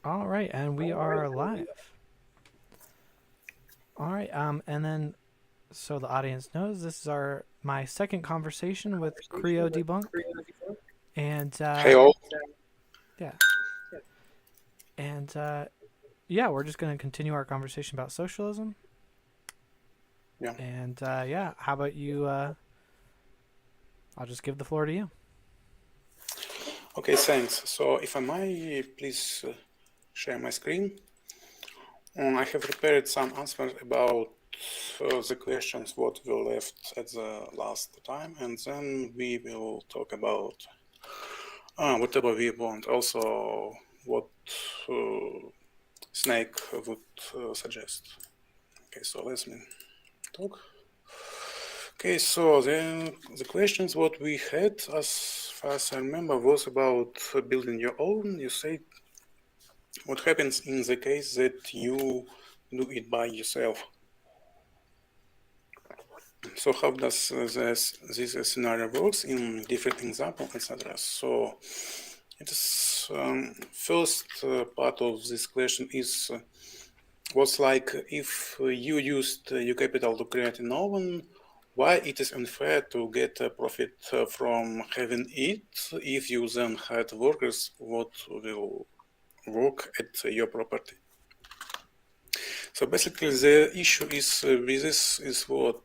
All right, and we are live. All right, and then so the audience knows this is my second conversation with Kreo Debunk, and Hey all. yeah, and yeah, we're just going to continue our conversation about socialism, Yeah. and yeah, how about you? I'll just give the floor to you. Okay, thanks. So if I may, please share my screen. I have prepared some answers about the questions what we left at the last time, and then we will talk about whatever we want. Also, what uh, Snake would suggest. Okay, so let's talk. Okay, so then the questions what we had, as far as I remember, was about building your own. You say what happens in the case that you do it by yourself. So how does this scenario works in different examples, etc. So it is first part of this question is what's like if you used your capital to create an oven, why it is unfair to get a profit from having it if you then had workers what will work at your property. So basically, the issue is with this is what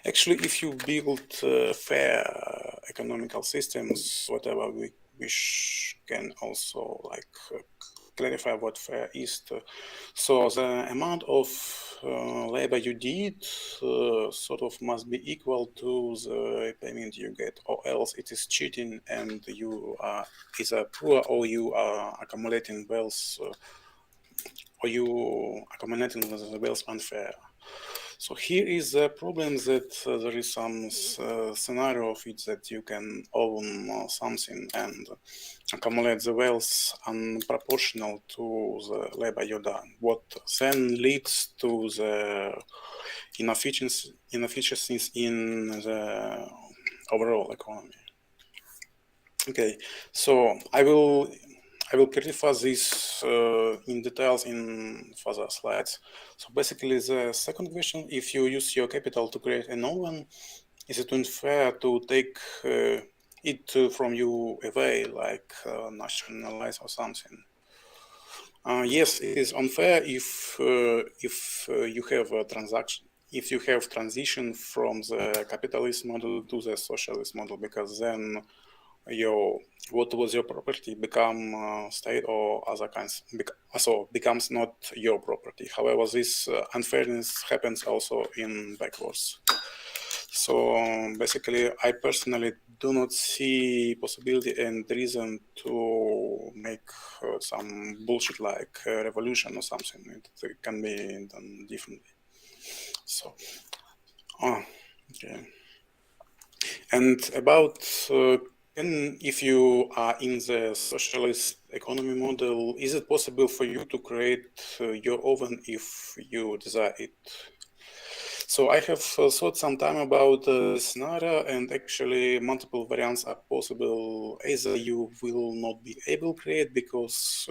actually, if you build fair economical systems, whatever we can also like clarify what fair is. So the amount of labor you did sort of must be equal to the payment you get, or else it is cheating and you are either poor or you are accumulating wealth or you accumulating the wealth unfair. So here is the problem that there is some scenario of it that you can own something and accumulate the wealth unproportional to the labor you done. What then leads to the inefficiencies in the overall economy. Okay, so I will clarify this in details in further slides. So basically, the second question: if you use your capital to create a new one, is it unfair to take it from you away, like nationalize or something? Yes, it is unfair if you have a transaction, if you have transition from the capitalist model to the socialist model, because then your what was your property become state or other kinds, so becomes not your property. However, this unfairness happens also in backwards. So basically, I personally do not see possibility and reason to make some bullshit like revolution or something. It can be done differently. So, oh, okay. And about if you are in the socialist economy model, is it possible for you to create your oven if you desire it? So I have thought some time about the scenario, and actually multiple variants are possible. Either you will not be able to create because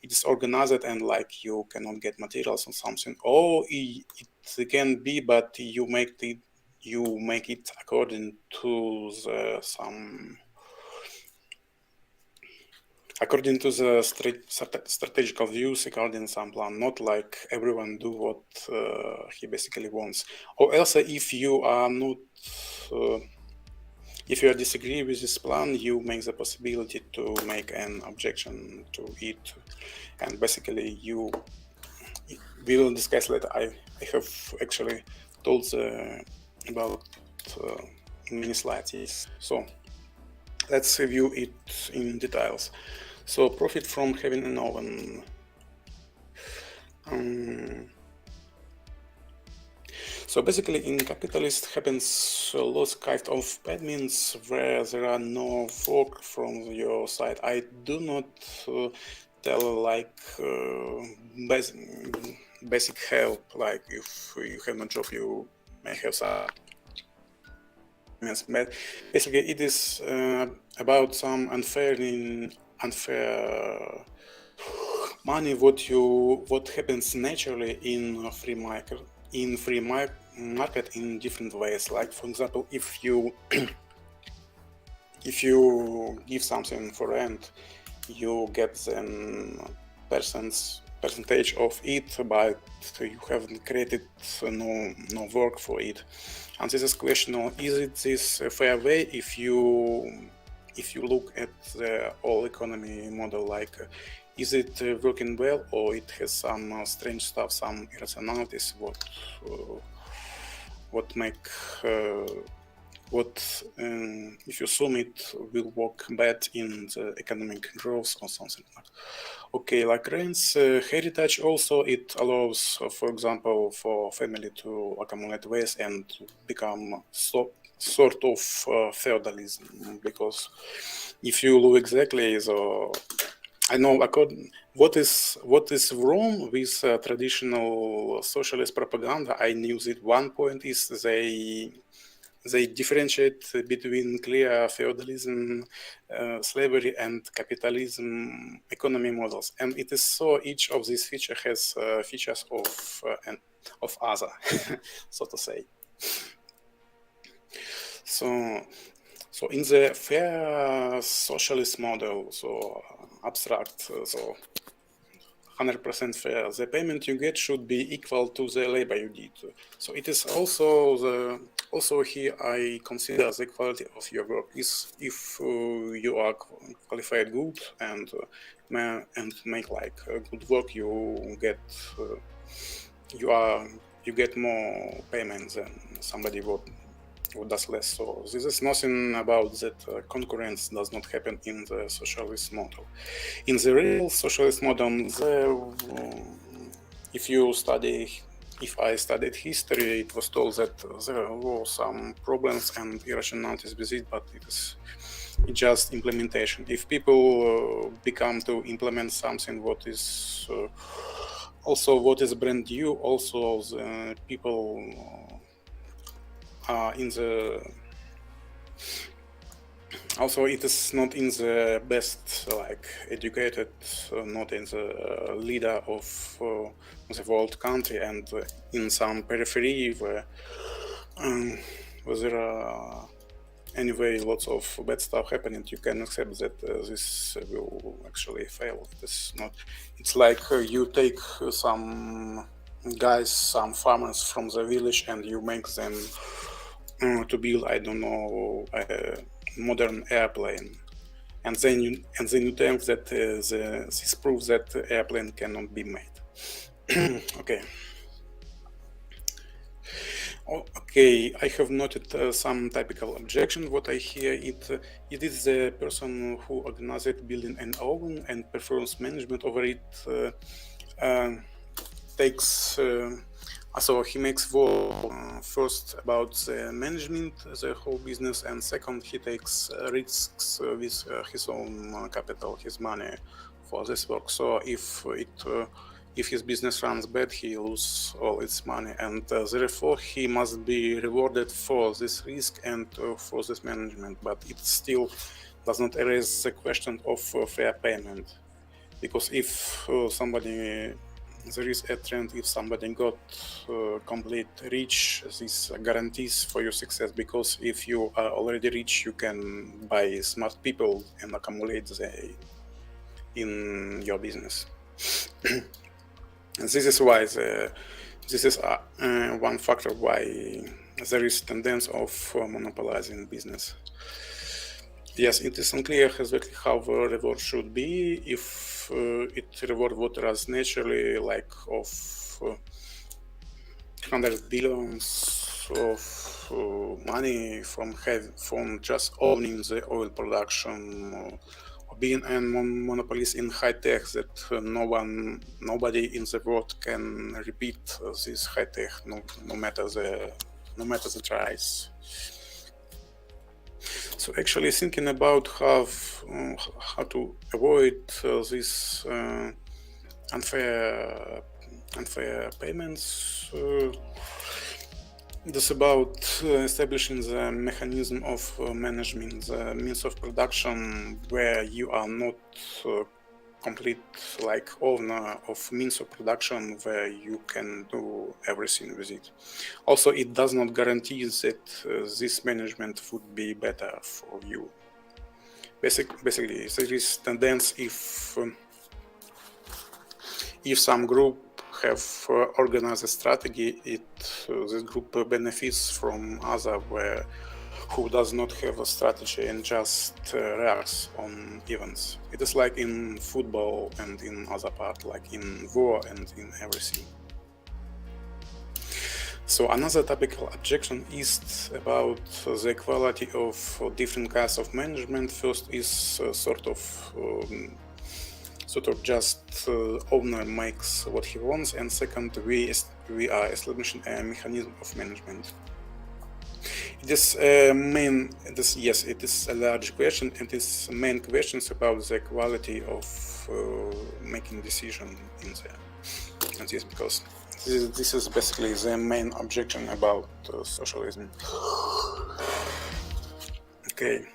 it is organized and like you cannot get materials or something, or it can be, but you make it according to the strategical views according some plan, not like everyone do what he basically wants. Or else, if you are not, uh, if you disagree with this plan, you make the possibility to make an objection to it, and basically we will discuss later. I have actually told about uh, many slides. Yes. So let's review it in details. So profit from having an oven. Um, so basically, in capitalist happens lots kind of payments where there are no work from your side. I do not tell like basic help. Like if you have no job, you may have some payments. But basically, it is about some unfair money what happens naturally in free market in different ways. Like for example, if you give something for rent, you get then percentage of it, but you haven't created no work for it. And this is question: is it this a fair way if you look at the whole economy model? Like, is it working well, or it has some strange stuff, some irrationalities? What make if you assume it will work bad in the economic growth or something like that. Okay, like rents, heritage also, it allows, for example, for family to accumulate wealth and become sort of feudalism, because if you look exactly, I know what is wrong with traditional socialist propaganda. I knew that one point is they differentiate between clear feudalism, slavery, and capitalism economy models, and it is so each of these features has features of other, so to say. So in the fair socialist model, so abstract, so 100% fair, the payment you get should be equal to the labor you did. So it is also here I consider the quality of your work is if you are qualified good and make like good work, you get more payment than somebody who does less. So this is nothing about that concurrence does not happen in the socialist model. In the real socialist model, if I studied history, it was told that there were some problems and irrationalities with it, but it is just implementation. If people become to implement something what is brand new, also the people also it is not in the best like educated, not in the leader of the world country, and in some periphery where there are anyway lots of bad stuff happening, you can accept that this will actually fail. It's like you take some guys, some farmers from the village, and you make them to build, I don't know, a modern airplane, and then you tell that this proves that the airplane cannot be made. Okay. Okay, I have noted some typical objection. What I hear it is the person who organizes building and own and performs management over it takes. So he makes war first about the management, the whole business, and second he takes risks with his own capital, his money for this work. So if his business runs bad, he loses all its money, and therefore he must be rewarded for this risk and for this management. But it still does not erase the question of fair payment, because if there is a trend, if somebody got complete rich, this guarantees for your success, because if you are already rich, you can buy smart people and accumulate in your business. And this is why this is one factor why there is tendency of monopolizing business. Yes, it is unclear exactly how the reward should be. If it reward what runs naturally, like of 100 billions of money from just owning the oil production, or being a monopolist in high tech, that nobody in the world can repeat this high tech, no matter the tries. So actually thinking about how to avoid these unfair payments, This about establishing the mechanism of management, the means of production where you are not complete like owner of means of production where you can do everything with it. Also, it does not guarantee that this management would be better for you. Basically, there is tendency if some group have organized a strategy, this group benefits from other who does not have a strategy and just reacts on events. It is like in football and in other part, like in war and in everything. So another topical objection is about the quality of different kinds of management. First is sort of just owner makes what he wants, and second, we are establishing a mechanism of management. It is it is a large question, and it is main questions about the quality of making decision in this, because this is basically the main objection about socialism. Okay.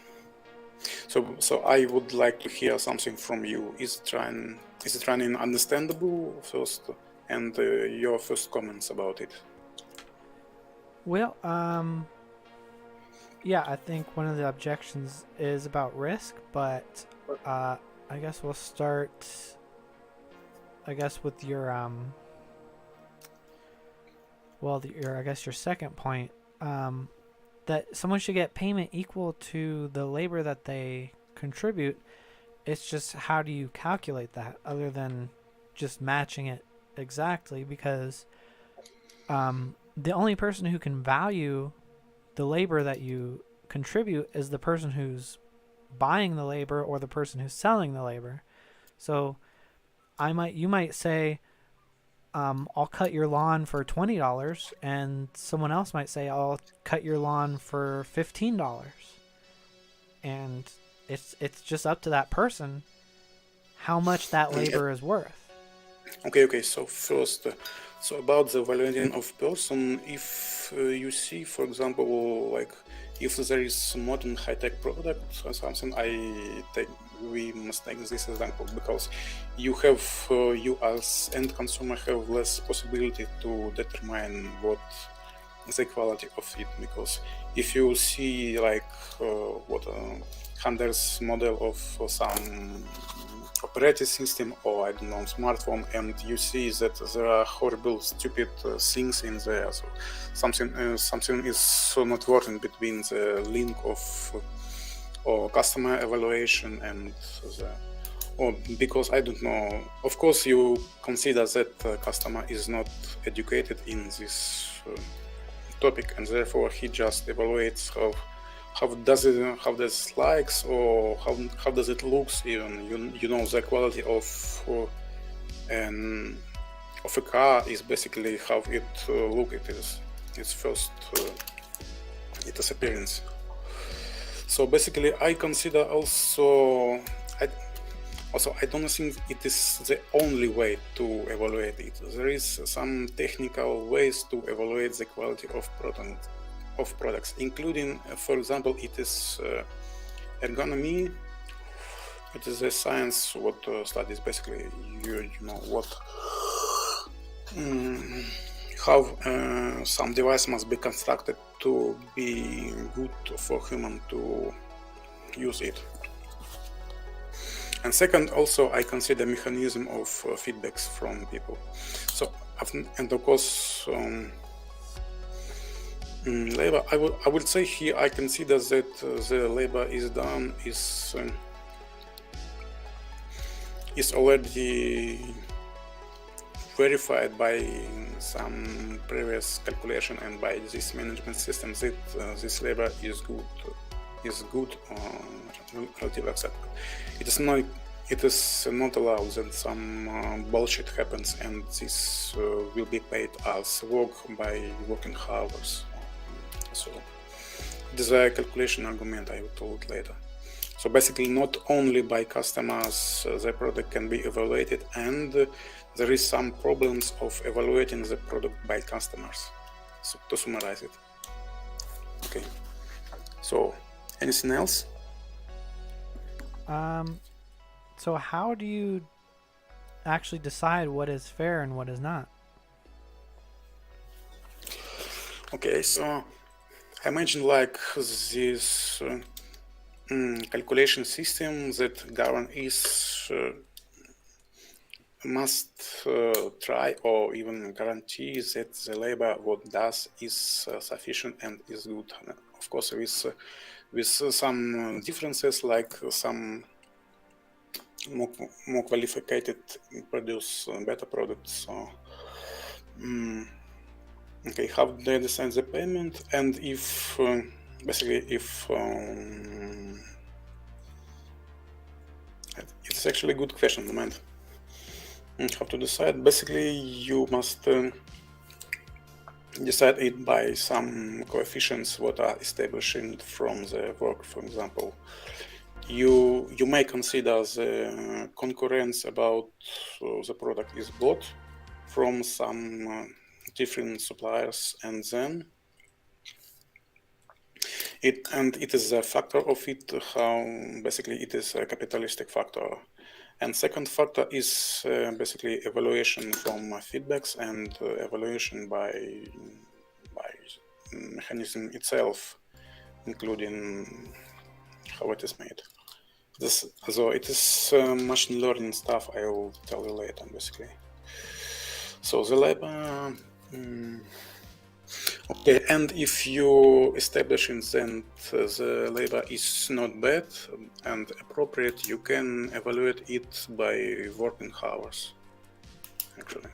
So I would like to hear something from you. Is it running understandable first, and your first comments about it? Well, yeah, I think one of the objections is about risk, but I guess we'll start. I guess with your your second point, that someone should get payment equal to the labor that they contribute. It's just how do you calculate that other than just matching it exactly, because the only person who can value the labor that you contribute is the person who's buying the labor or the person who's selling the labor. So you might say, I'll cut your lawn for $20, and someone else might say, I'll cut your lawn for $15. And it's just up to that person how much that labor is worth. Okay. So first, so about the valuing of person, if you see, for example, like if there is modern high-tech product or something, we must take this example because you as end consumer have less possibility to determine what the quality of it, because if you see like Hunter's model of some operating system or I don't know smartphone, and you see that there are horrible stupid things in there, so something is so not working between the link of or customer evaluation and or because I don't know, of course you consider that customer is not educated in this topic, and therefore he just evaluates how does likes or how does it looks, even you know the quality of a car is basically how it look. It is its first its appearance. So basically I consider also I don't think it is the only way to evaluate it. There is some technical ways to evaluate the quality of products, including, for example, it is ergonomy. It is a science what studies basically you know what how some device must be constructed to be good for human to use it. And second, also I consider mechanism of feedbacks from people. So and of course labor, I would say here I consider that the labor is done is already verified by some previous calculation and by this management system that this labor is good relatively acceptable. It is not allowed that some bullshit happens and this will be paid as work by working hours. So it is a calculation argument I will tell it later. So basically not only by customers the product can be evaluated, and there is some problems of evaluating the product by customers. to summarize it. Okay. So, anything else? So how do you actually decide what is fair and what is not? Okay, so I imagine like this calculation system that govern is must try or even guarantee that the labor what does is sufficient and is good. Of course, with some differences, like some more qualified produce better products. So, okay, how do they decide the payment? And if basically if it's actually a good question, moment. How to decide? Basically, you must decide it by some coefficients what are established from the work. For example, you may consider the concurrence about the product is bought from some different suppliers, and then it is a factor of it, how basically it is a capitalistic factor. And second factor is basically evaluation from feedbacks and evaluation by mechanism itself, including how it is made. This, so it is machine learning stuff. I will tell you later, basically. So the labor. Okay, and if you establish that the labor is not bad and appropriate, you can evaluate it by working hours, actually.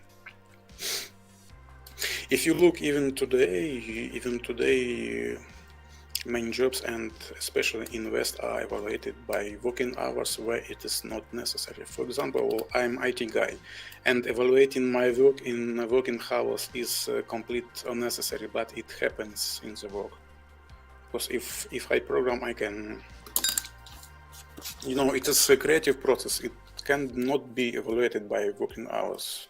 If you look even today, many jobs and especially in West are evaluated by working hours where it is not necessary. For example, I'm IT guy and evaluating my work in working hours is complete unnecessary, but it happens in the work. Because if I program, I can, it is a creative process. It cannot be evaluated by working hours,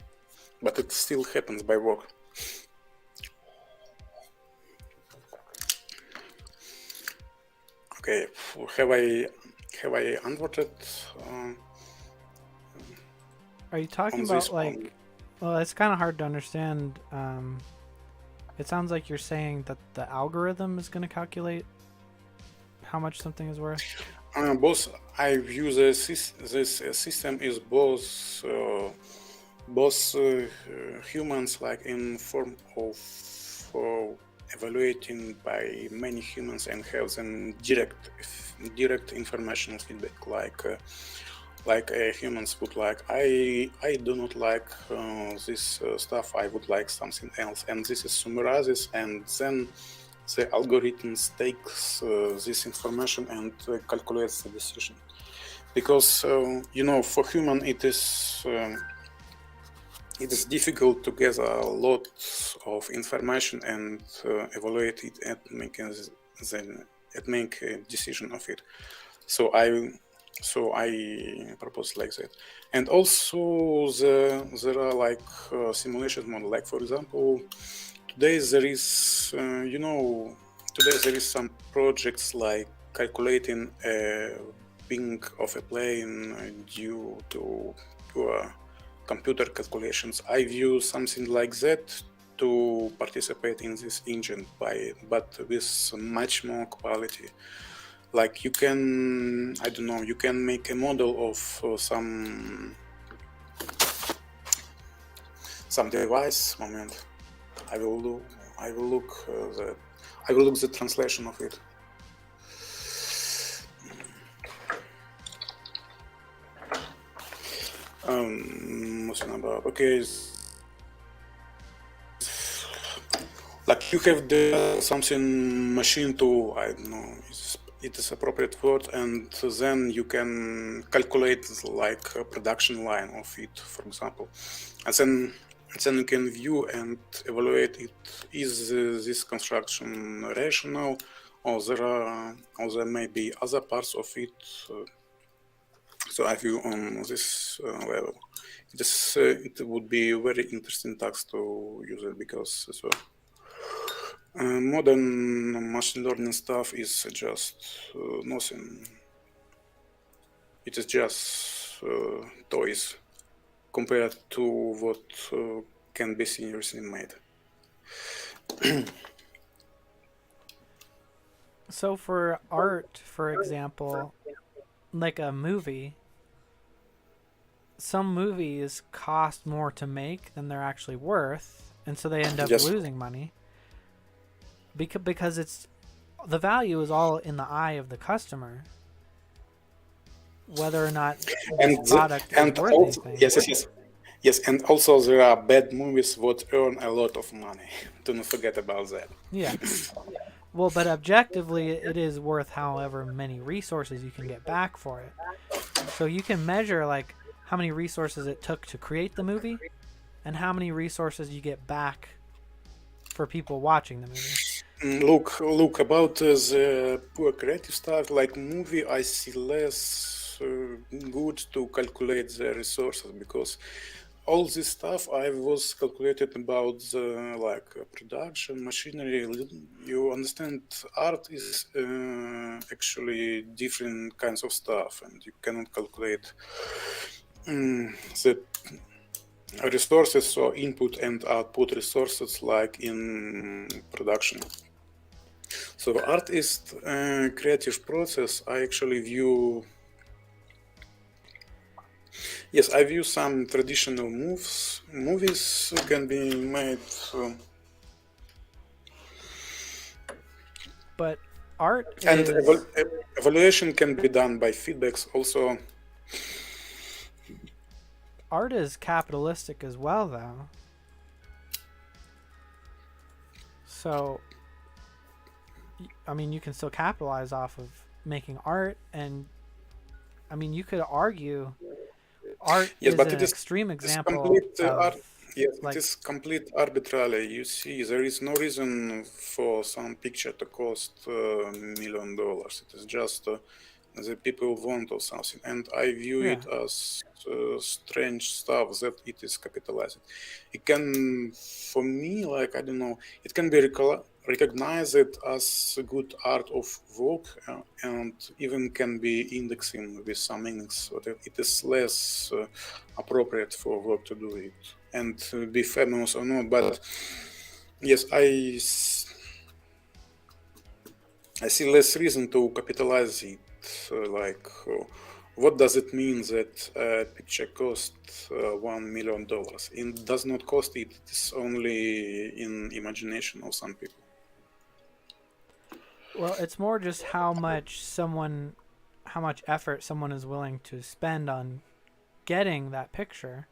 but it still happens by work. Okay, have I answered? Are you talking about like? Well, it's kind of hard to understand. It sounds like you're saying that the algorithm is going to calculate how much something is worth. Both I view this system is both humans, like in form of evaluating by many humans and have them direct informational feedback, like humans would like. I do not like this stuff. I would like something else, and this is summarizes, and then the algorithms takes this information and calculates the decision. Because for human it is difficult to gather a lot of information and evaluate it and make a decision of it. So I propose like that. And also there are like simulation model. Like for example, today there is some projects like calculating a wing of a plane due to pure computer calculations. I view something like that to participate in this engine but with much more quality. Like you can, I don't know, you can make a model of some device. Moment, I will look the translation of it. Okay, like you have something machine to, I don't know, it is appropriate word, and then you can calculate like a production line of it, for example, and then you can view and evaluate it. Is this construction rational, or there may be other parts of it. So I view on this level. It would be a very interesting task to use it, because Modern machine learning stuff is just nothing. It is just toys compared to what can be seriously made. So for art, for example, like a movie, some movies cost more to make than they're actually worth, and so they end up Yes. losing money because it's the value is all in the eye of the customer, whether or not this And product is and worth also anything. yes, and also there are bad movies that earn a lot of money. Do not forget about that. Yeah. Well, but objectively, it is worth however many resources you can get back for it. So you can measure like how many resources it took to create the movie and how many resources you get back for people watching the movie. Look about the poor creative stuff like movie. I see less good to calculate the resources because all this stuff I was calculated about the like production machinery. You understand, art is actually different kinds of stuff, and you cannot calculate the resources, so input and output resources like in production. So art is a creative process. I actually view, yes, I view some traditional movies can be made. But art And is evaluation can be done by feedbacks also. art is capitalistic as well, though. So, I mean, you can still capitalize off of making art, and I mean, you could argue art Yes, is but an extreme it is example complete art. of Yes, it like, is complete arbitrarily. You see, there is no reason for some picture to cost $1 million. It is just the people want or something, and I view yeah. it as strange stuff that it is capitalized. It can, for me, like I don't know, it can be recognized as a good art of work and even can be indexing with some meanings. But it is less appropriate for work to do it and be famous or not. But yes, I see less reason to capitalize it. What does it mean that a picture costs $1 million? It does not cost it. It is only in imagination of some people. Well, it's more just how much effort someone is willing to spend on getting that picture.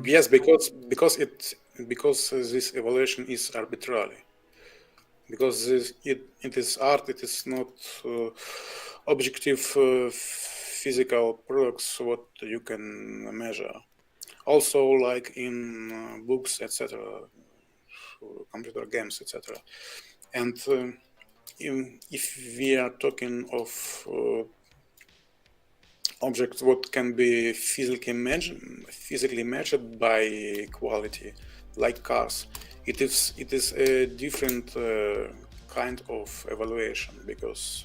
Yes, because this evaluation is arbitrary. Because it is art, it is not objective physical products what you can measure. Also, like in books, etc., computer games, etc. And if we are talking of objects what can be physically measured by quality, like cars, it is a different kind of evaluation because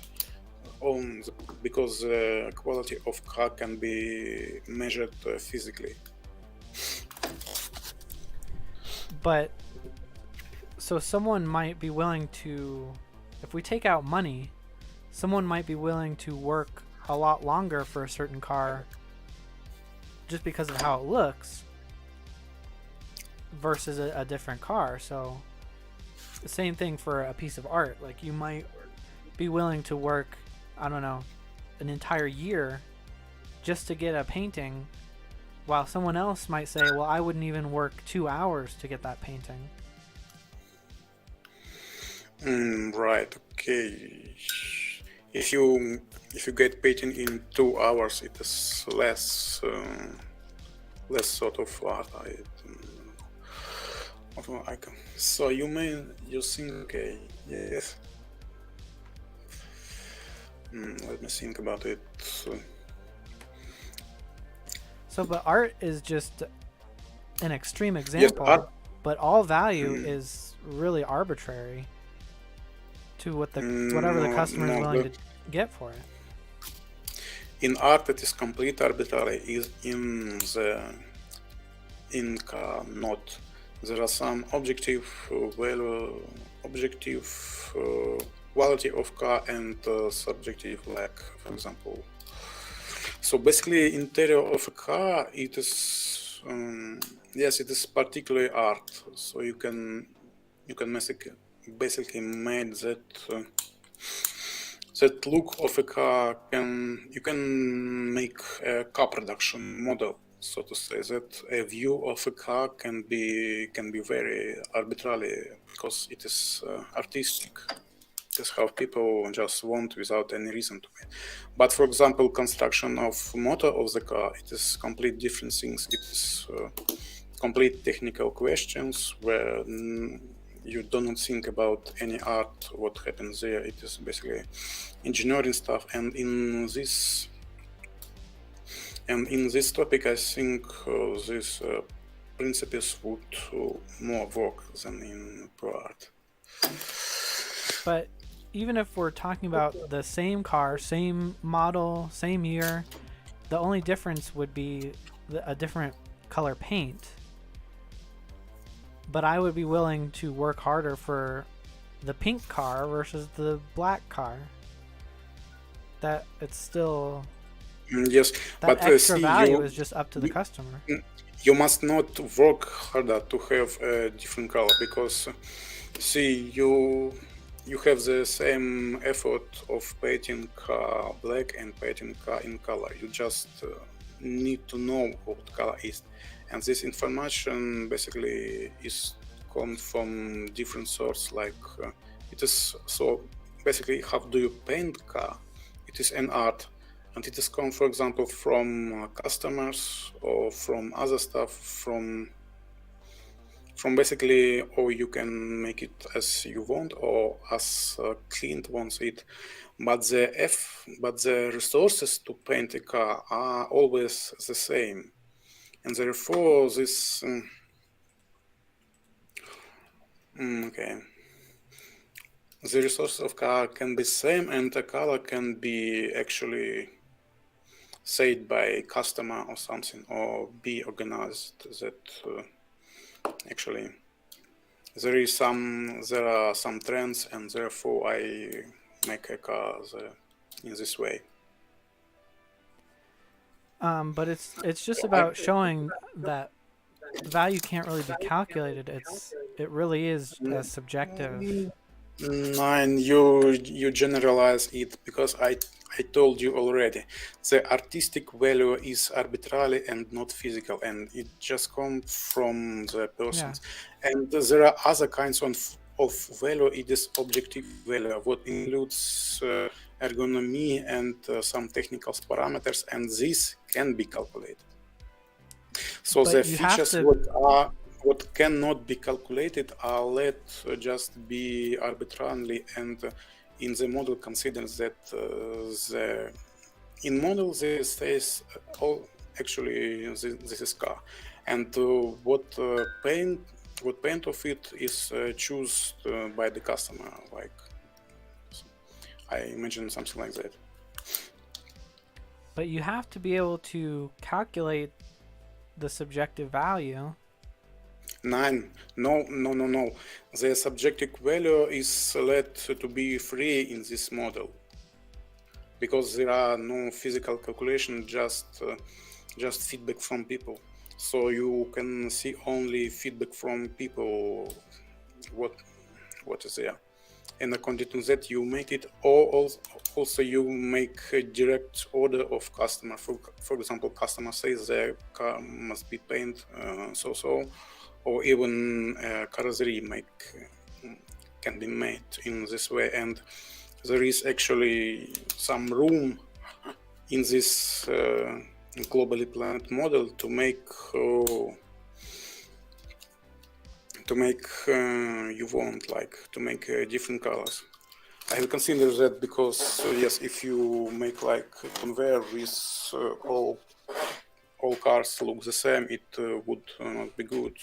the quality of car can be measured physically. But so someone might be willing to, if we take out money, someone might be willing to work a lot longer for a certain car just because of how it looks versus a different car. So the same thing for a piece of art. Like you might be willing to work, I don't know, an entire year just to get a painting, while someone else might say, well, I wouldn't even work 2 hours to get that painting. Right. Okay. If you get painting in 2 hours, it is less sort of art. So you think, okay, yes. Let me think about it. So, but art is just an extreme Yes, example. art. But all value is really arbitrary to whatever the customer is willing to get for it. In art, it is complete arbitrary. Is in car not. There are some objective quality of car and subjective, like for example. So basically, interior of a car, it is yes, it is particularly art. So you can basically make that look of a car. You can make a car production model, so to say, that a view of a car can be very arbitrary because it is artistic. That's how people just want without any reason to it. But for example, construction of motor of the car, it is complete different things. It is complete technical questions where you do not think about any art, what happens there. It is basically engineering stuff. And in this topic, I think these principles would more work than in pro art. But even if we're talking about the same car, same model, same year, the only difference would be a different color paint. But I would be willing to work harder for the pink car versus the black car. That it's still yes, that but extra value is just up to the customer. You must not work harder to have a different color because see you have the same effort of painting car black and painting car in color. You just need to know what color is, and this information basically is come from different sources. Like it is so basically how do you paint car? It is an art, and it is come, for example, from customers or from other stuff from basically, or you can make it as you want or as Clint wants it, but the resources to paint a car are always the same, and therefore this okay, the resources of car can be same, and the color can be actually said by customer or something, or be organized that actually there are some trends, and therefore I make a car in this way. But it's just about showing that value can't really be calculated. It really is as subjective. And you generalize it because I told you already, the artistic value is arbitrary and not physical, and it just comes from the persons. Yeah. And there are other kinds of value. It is objective value, what includes ergonomy and some technical parameters, and this can be calculated. So but the features what cannot be calculated are let just be arbitrarily, and in the model considers that in model there says actually this is car, and what paint of it is chosen by the customer, like I imagine something like that. But you have to be able to calculate the subjective value. No. The subjective value is let to be free in this model because there are no physical calculation, just feedback from people. So you can see only feedback from people. What is there, and according to that you make it. Or also you make a direct order of customer. For example, customer says their car must be painted so. Or even carrosserie can be made in this way, and there is actually some room in this globally planned model to make you want, like to make different colors. I will consider that because yes, if you make like conveyor with all cars look the same, it would not be good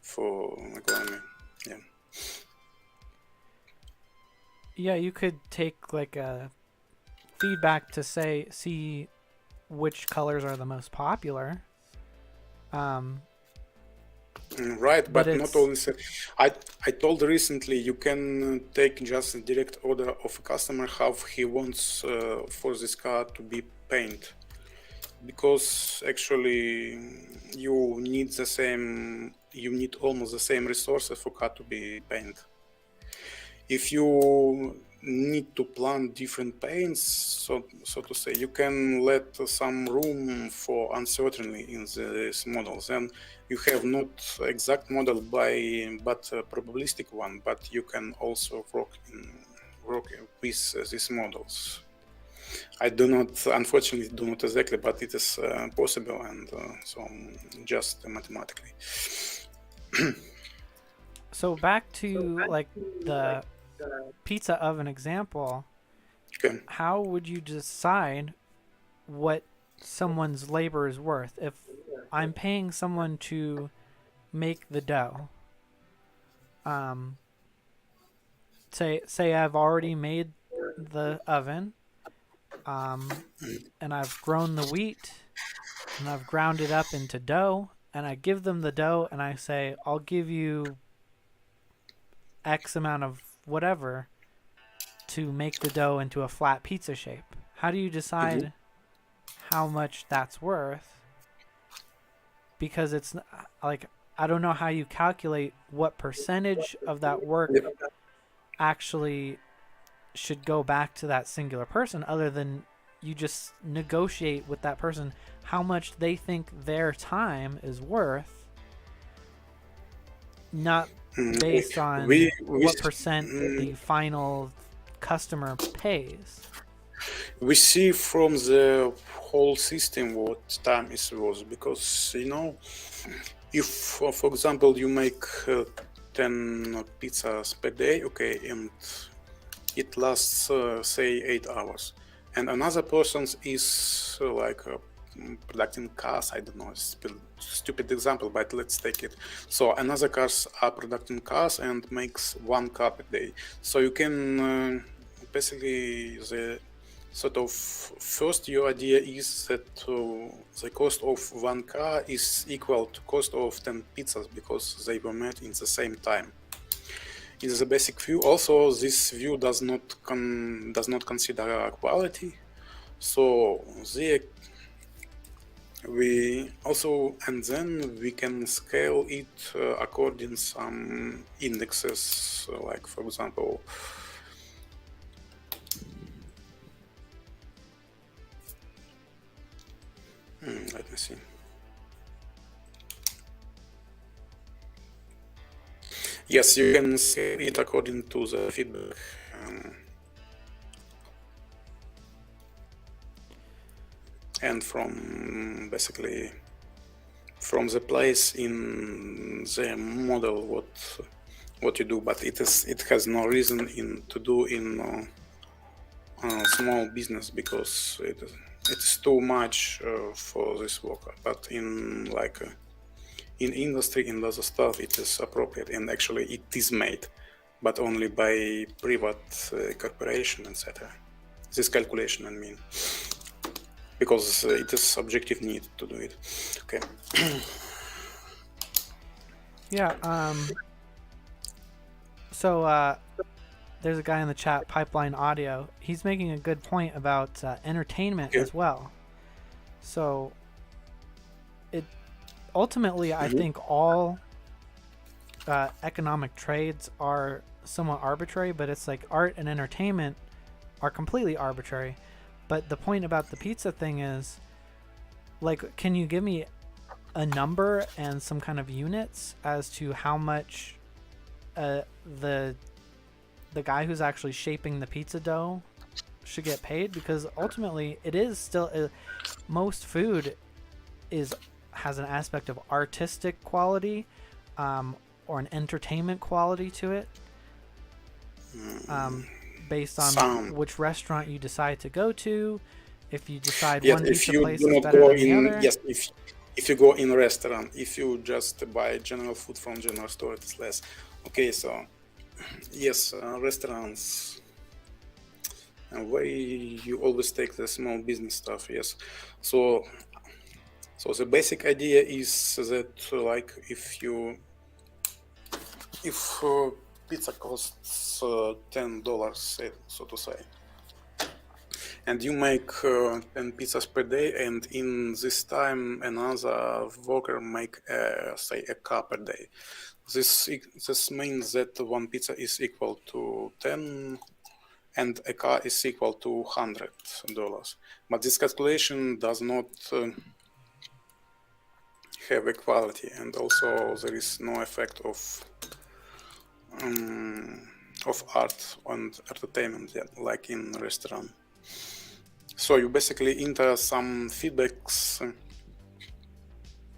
for economy. Yeah. Yeah, you could take like a feedback to see which colors are the most popular. Right, But but not it's only so. I told recently you can take just a direct order of a customer how he wants for this car to be painted, because actually you need almost the same resources for car to be painted. If you need to plan different paints, so to say, you can let some room for uncertainty in this model. Then you have not exact model but a probabilistic one, but you can also work with these models. I do not, unfortunately, do not exactly, but it is possible, and so just mathematically. so back to like the pizza oven example. Okay. How would you decide what someone's labor is worth if I'm paying someone to make the dough? Um, say I've already made the oven, and I've grown the wheat, and I've ground it up into dough, and I give them the dough, and I say I'll give you X amount of whatever to make the dough into a flat pizza shape. How do you Mhm. decide how much that's worth? Because it's like I don't know how you calculate what percentage of that work Yep. actually should go back to that singular person, other than you just negotiate with that person how much they think their time is worth, not Okay. based We on we what percent the final customer pays. we see from the whole system what time is worth, because if for example you make 10 pizzas per day, okay, and it lasts say 8 hours, and another person is producing cars. I don't know, stupid example, but let's take it. So another cars are producing cars and makes 1 car per day. So you can basically the sort of first your idea is that the cost of 1 car is equal to cost of 10 pizzas because they were made in the same time. It is a basic view. Also, this view does not consider quality. So we also, and then we can scale it according some indexes, like for example, let me see. Yes, you can scale it according to the feedback. And from basically from the place in the model what you do, but it has no reason to do in small business because it's too much for this worker. But in industry, in other stuff, it is appropriate, and actually it is made, but only by private corporation, etc. This calculation, I mean, because it is objective need to do it. Okay. Yeah. So there's a guy in the chat, Pipeline Audio. He's making a good point about entertainment Okay. as well. So it ultimately, I Mhm. think all economic trades are somewhat arbitrary, but it's like art and entertainment are completely arbitrary. But the point about the pizza thing is, like, can you give me a number and some kind of units as to how much the guy who's actually shaping the pizza dough should get paid? Because ultimately, it is still most food has an aspect of artistic quality, or an entertainment quality to it, based on Sound. which restaurant you decide to go to. If you decide Yes, one if pizza you place do is not better go than the in, other. yes, if you go in a restaurant, if you just buy general food from general store, it's less. Okay, so Yes, restaurants, where you always take the small business stuff. Yes, so the basic idea is that like if pizza costs $10, so to say, and you make 10 pizzas per day, and in this time another worker make say a car per day. This means that one pizza is equal to 10 and a car is equal to $100. But this calculation does not have equality, and also there is no effect of art and entertainment yet, like in restaurant. So you basically enter some feedbacks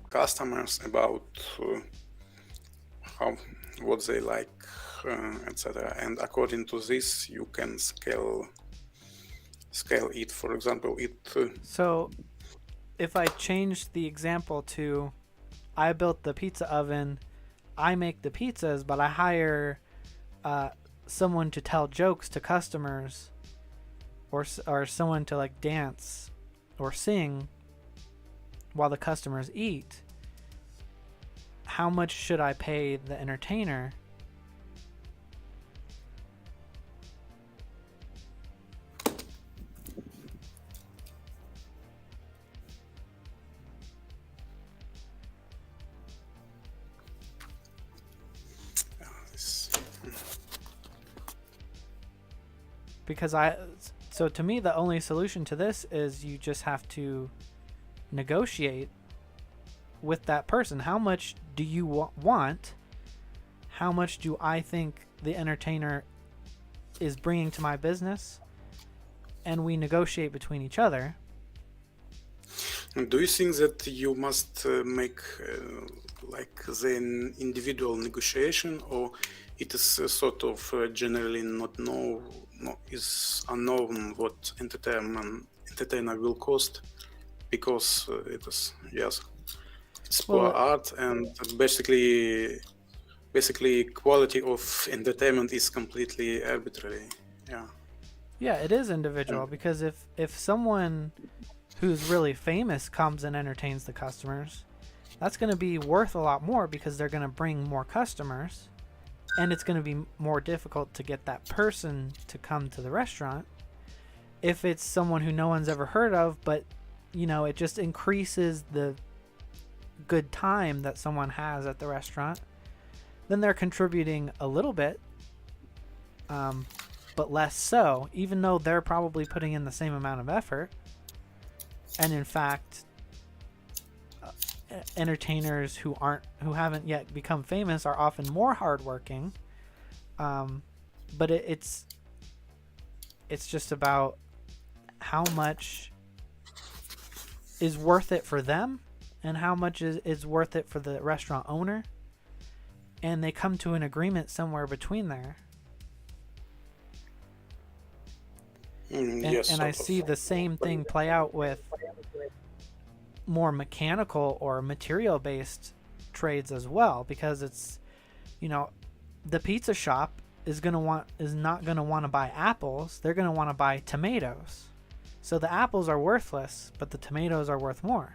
customers about what they like, etc. And according to this, you can scale it. For example, So if I change the example to I built the pizza oven, I make the pizzas, but I hire someone to tell jokes to customers, or someone to like dance or sing while the customers eat. How much should I pay the entertainer? Because so to me, the only solution to this is you just have to negotiate with that person. How much do you want? How much do I think the entertainer is bringing to my business? And we negotiate between each other. Do you think that you must make like the individual negotiation, or it is sort of generally is unknown what entertainer will cost, because it is it's poor art, and basically quality of entertainment is completely arbitrary. Yeah, it is individual, because if someone who's really famous comes and entertains the customers, that's going to be worth a lot more because they're going to bring more customers, and it's going to be more difficult to get that person to come to the restaurant. If it's someone who no one's ever heard of, but it just increases the good time that someone has at the restaurant, then they're contributing a little bit, but less so, even though they're probably putting in the same amount of effort. And in fact, entertainers who haven't yet become famous are often more hardworking. But it's just about how much is worth it for them and how much is worth it for the restaurant owner. And they come to an agreement somewhere between there. And I see the same thing play out with more mechanical or material based trades as well, because it's the pizza shop is not going to want to buy apples. They're going to want to buy tomatoes. So the apples are worthless, but the tomatoes are worth more.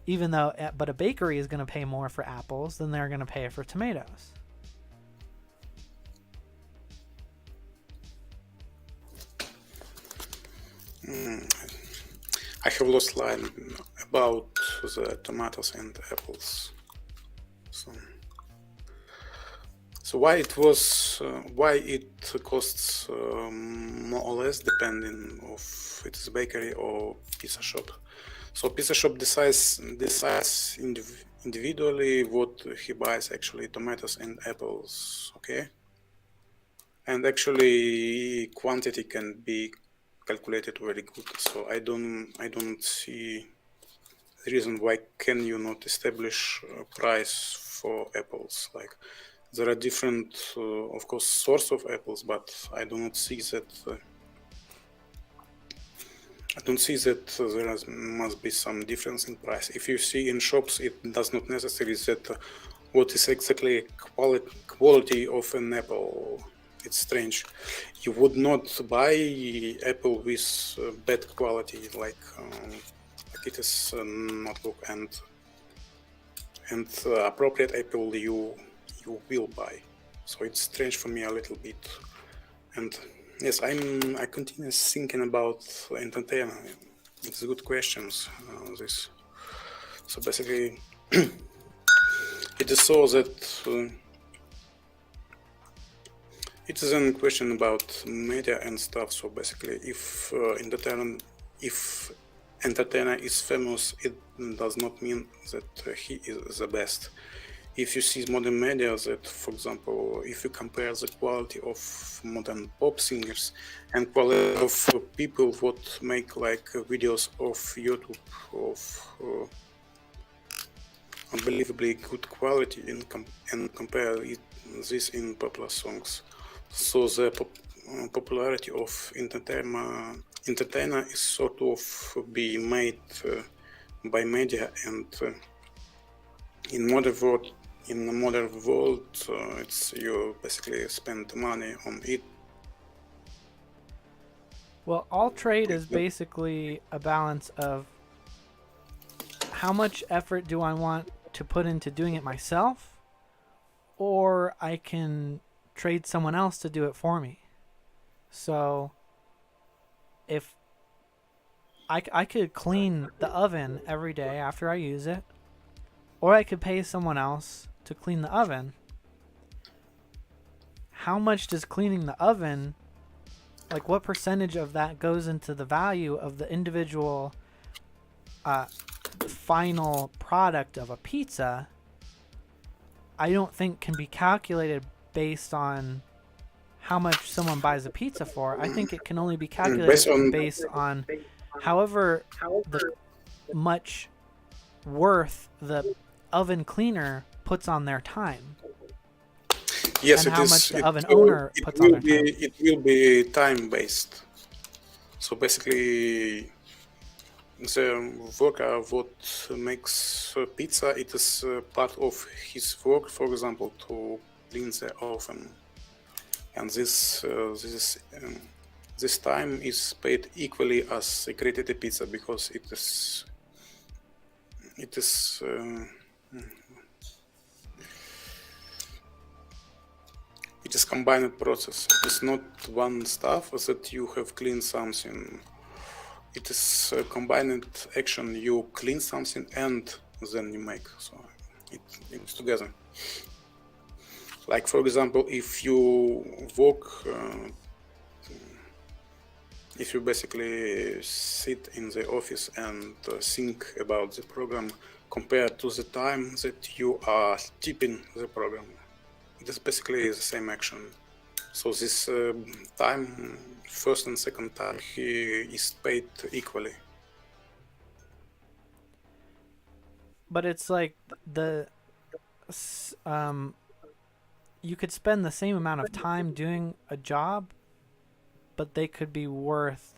But a bakery is going to pay more for apples than they're going to pay for tomatoes. I have lost line about the tomatoes and apples. So why it costs more or less depending of it's bakery or pizza shop. So pizza shop decides individually what he buys, actually tomatoes and apples, okay? And actually quantity can be calculated very good. So I don't see the reason why can you not establish a price for apples. Like there are different, of course, source of apples, but I do not see that. There must be some difference in price. If you see in shops, it does not necessarily that what is exactly quality of an apple. It's strange. You would not buy apple with bad quality, like it is notebook, and appropriate apple you will buy. So it's strange for me a little bit. And yes, I continue thinking about entertainment. It's good questions. This. So basically, it is so that it is a question about media and stuff. So basically, if entertainer is famous, it does not mean that he is the best. If you see modern media, that, for example, if you compare the quality of modern pop singers and quality of people what make like videos of YouTube of unbelievably good quality and compare this in popular songs, so the popularity of entertainer is sort of be made by media, and in the modern world, it's you basically spend money on it. Well, all trade is basically a balance of how much effort do I want to put into doing it myself, or I can trade someone else to do it for me. So if I could clean the oven every day after I use it, or I could pay someone else to clean the oven. How much does cleaning the oven, like what percentage of that goes into the value of the individual final product of a pizza, I don't think can be calculated based on how much someone buys a pizza for. I think it can only be calculated based on however much worth the oven cleaner puts on their time. Yes, and it how is. much the oven owner puts on their time. It will be time based. So basically, the worker what makes pizza, it is part of his work, for example, to clean the oven, and this time is paid equally as he created the pizza, because it is combined process. It is not one stuff that you have cleaned something. It is a combined action. You clean something and then you make. So it's together. Like, for example, if you work, if you basically sit in the office and think about the program compared to the time that you are tipping the program, it is basically the same action. So this time, first and second time, he is paid equally. But it's like you could spend the same amount of time doing a job, but they could be worth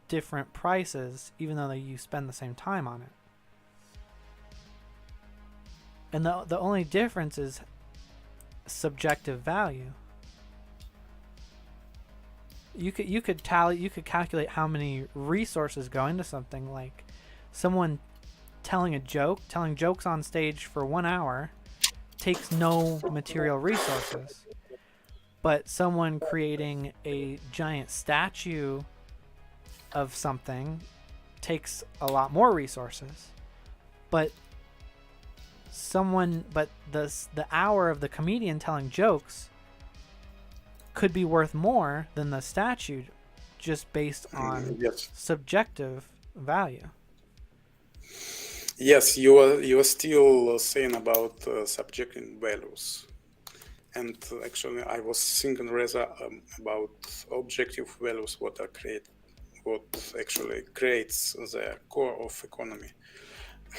different prices even though you spend the same time on it. And the only difference is subjective value. You could calculate how many resources go into something, like someone telling jokes on stage for 1 hour takes no material resources. But someone creating a giant statue of something takes a lot more resources. But the hour of the comedian telling jokes could be worth more than the statue, just based on subjective value. Yes, you are still saying about subjective values. And actually, I was thinking rather about objective values, what actually creates the core of economy,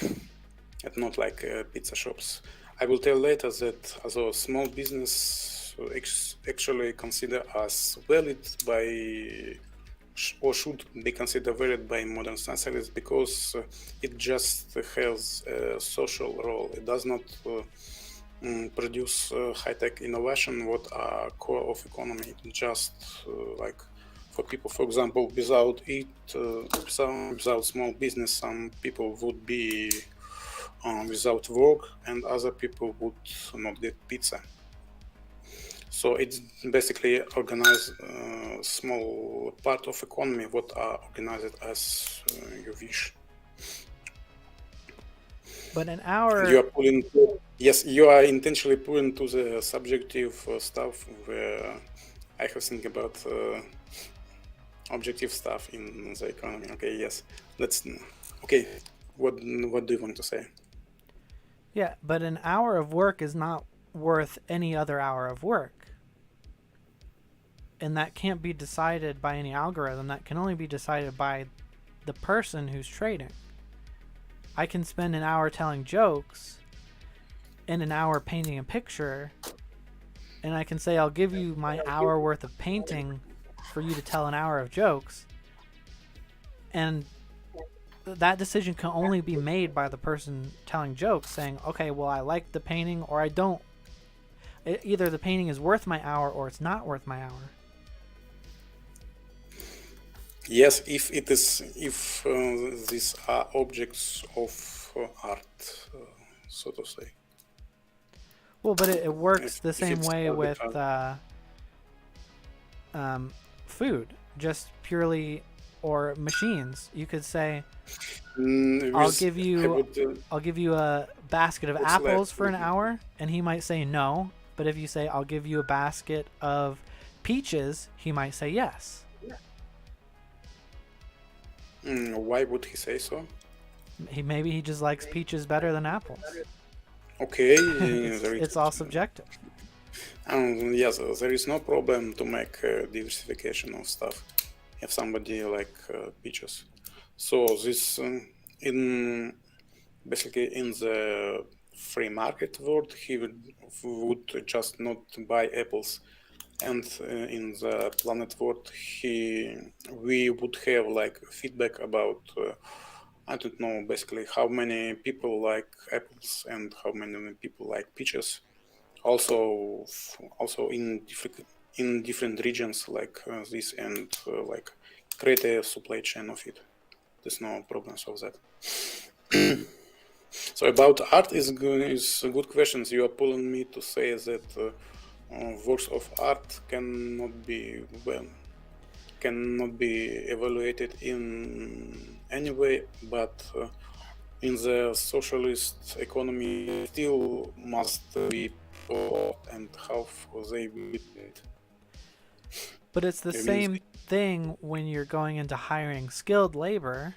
and not like pizza shops. I will tell later that as a small business actually considered as valid by, or should be considered valid by modern socialists, because it just has a social role. It does not produce high-tech innovation what are core of economy. Just like for people, for example, without it, without small business, some people would be without work, and other people would not get pizza. So it's basically organized small part of economy what are organized as you wish. But an hour. You are pulling. Yes, you are intentionally pulling to the subjective stuff where I have think about objective stuff in the economy. Okay, yes. Let's. Okay, what do you want to say? Yeah, but an hour of work is not worth any other hour of work. And that can't be decided by any algorithm. That can only be decided by the person who's trading. I can spend an hour telling jokes and an hour painting a picture, and I can say I'll give you my hour worth of painting for you to tell an hour of jokes. And that decision can only be made by the person telling jokes, saying, okay, well, I like the painting or I don't. Either the painting is worth my hour or it's not worth my hour. Yes, if these are objects of art, so to say. Well, but it works If- the if same it's way art, with art. food, just purely, or machines. You could say, Mm, I'll with- give I you would, I'll give you a basket of Looks apples like- for an hour, and he might say no. But if you say I'll give you a basket of peaches, he might say yes. why would he say so? Maybe he just likes peaches better than apples. Okay, It's all subjective. Yes, there is no problem to make diversification of stuff if somebody like peaches. So this in basically in the free market world, he would just not buy apples, and in the planet world, we would have like feedback about I don't know, basically how many people like apples and how many people like peaches. Also, in different regions like this, and like create a supply chain of it. There's no problems of that. So about art is a good questions. You are pulling me to say that works of art cannot be evaluated in any way, but in the socialist economy still must be and how they will it. But it's the It means- same thing when you're going into hiring skilled labor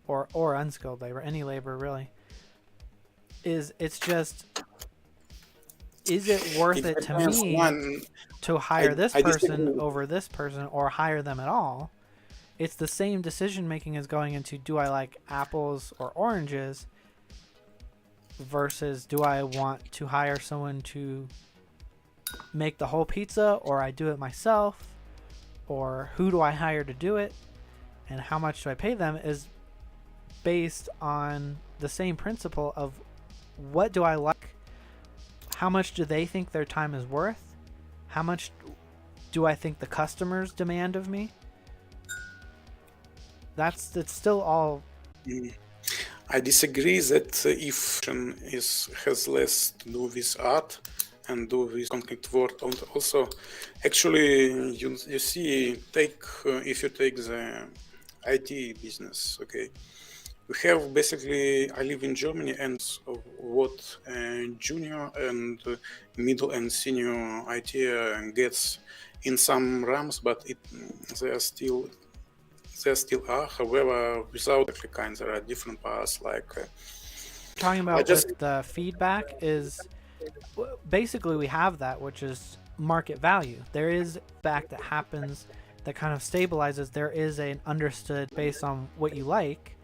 or unskilled labor, any labor really. It's just, is it worth It it to depends me on- to hire this I person disagree. over this person or hire them at all? It's the same decision making as going into, do I like apples or oranges versus do I want to hire someone to make the whole pizza, or I do it myself, or who do I hire to do it and how much do I pay them, is based on the same principle of what do I like, how much do they think their time is worth, how much do I think the customers demand of me. It's still all. I disagree that if has less to do with art and do with concrete work, and also actually you see if you take the IT business, okay, we have basically, I live in Germany, and what junior and middle and senior IT gets in some realms, but they still are. However, without the kind, there are different paths like. Talking about just- with the feedback is basically we have that, which is market value. There is feedback that happens that kind of stabilizes. There is an understood based on what you like,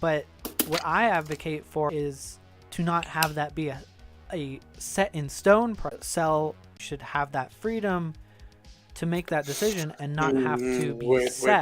but what I advocate for is to not have that be a set in stone. Sell should have that freedom to make that decision and not have to be Wait, set